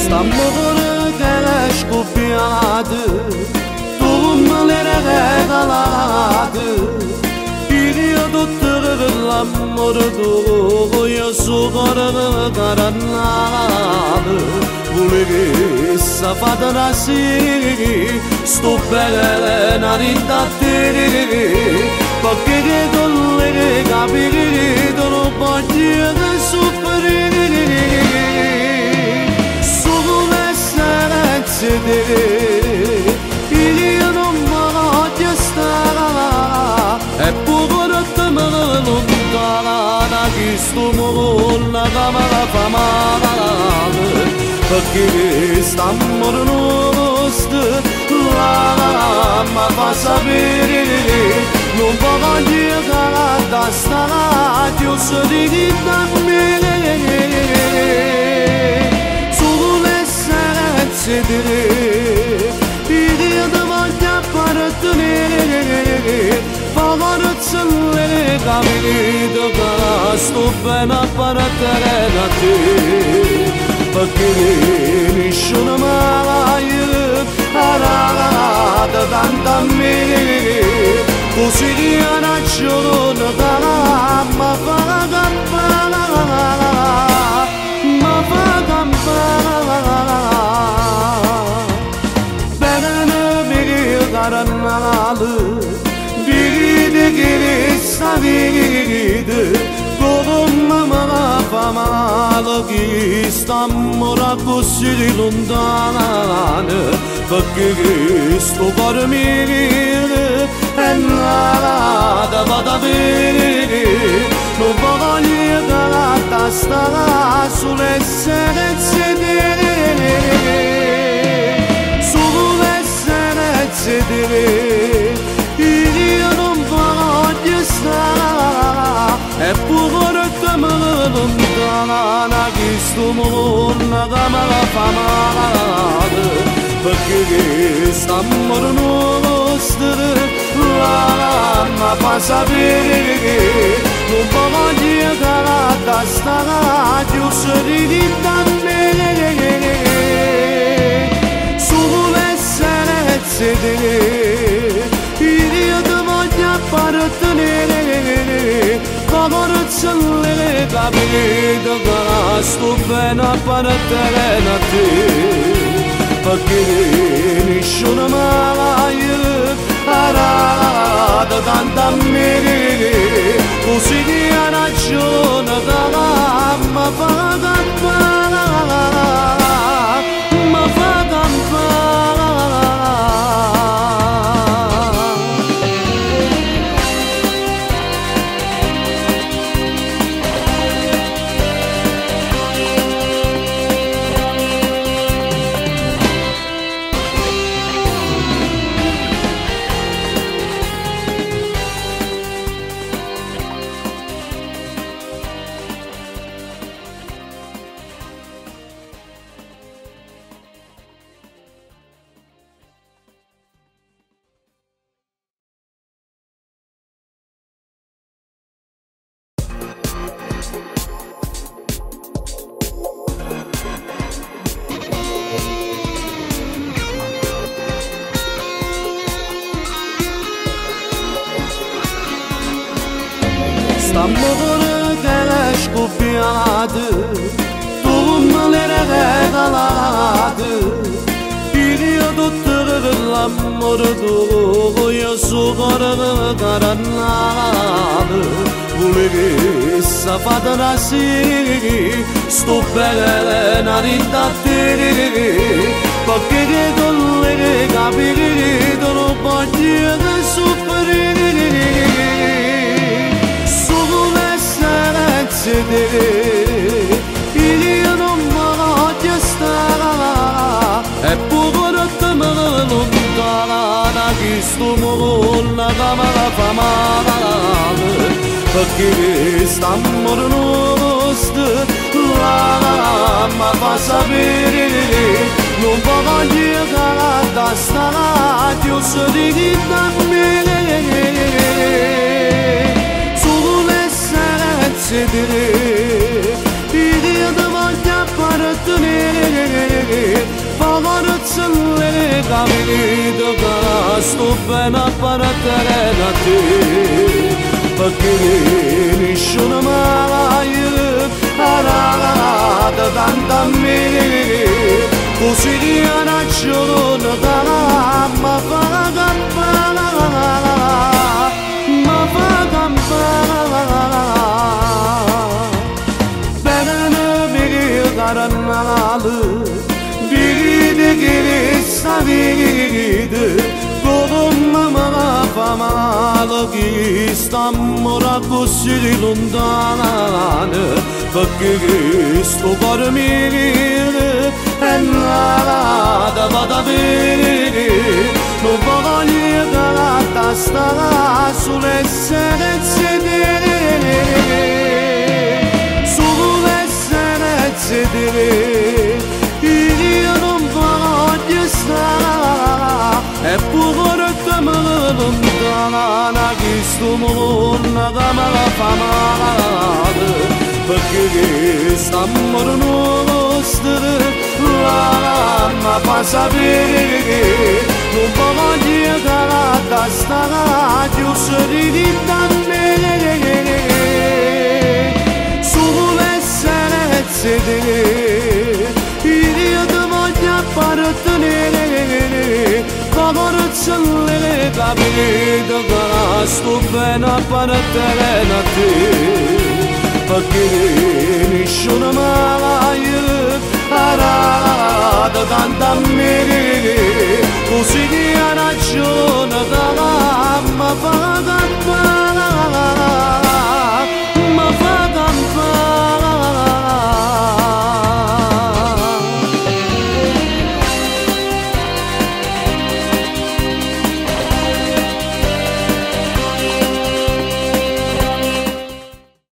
Stammoğlu geleş kopyadı, doğumları regaladı. Biliyor tuttururlar mordu, soğarını karanladı. Bulegi safadarasi, stoppere narindateri. Bakere dollere kabiri, dono partiye superi. Biliyorum bana göstera hep bu gururtumun dalana güstümün nagamara famalı fakir İstanbul'un üstü lama pasabiri non bana yıkara dastana diyorsun dikinden bile bir yadıma yapartını Bağırtınları kabili dökara Stupen aparatrenati Fakirin işunuma ayırıp Aradadan tamiri Kusiriyan açılını kara Mafagam bana Mafagam bana karanlığı biri de geri saviydi Kolumma famalı İstanbul'a kusilundan Fakir istogar mirili enlada bada biri No bagagli galatastara sulle sedere İliyorum bana göstera hep bu gururtumun dalana güstümün nagamara famalı Fakir İstanbul'un üstü lama pasabiri Baba diye galatastara diyorsun beni bir yadıma yapartını Bağırtınları kabili dökara Stupen aparatrenati Fakirin işunuma ayırıp Aradadan tamiri Kusiriyan açılını kala Mafagam bana Mafagam bana Stammoğlu geleş kopyadı, doğumları regaladı. Biliyor tuttururlar mordu, soğarını karanladı. Bulegi safadarasi, stoppere narindateri. Bakere dollere kabiri, dono partiye superi. Biliyorum bana göstera hep bu gururtumun dalana güstümün nagamara famalı Fakir İstanbul'un üstü lama pasabiri Non bana yıkara dastana diyorsun dikinden bile Bir yadıma yapartını pagorțele caminito ca stupena paraterenati perché nessuno mai arada tantamini così di ragione ma fa campana ma fa campana bene mi carannalı biri geri savidi Kolumma famalı İstanbul'a kusuri lontano perché sto cuore mio è nada vada bene non voglio che la testa sull'essere sedere sull'essere sedere io non voglio stare eppure te me lontana che sto mondo da me la famata perché sta morendo la ma fa sapere non voglio che la testa chiusa di me sull'essere sedere io ti voglio appartenere pagorțele caminito ca stupena paraterenati perché nessuno mai arada tantamini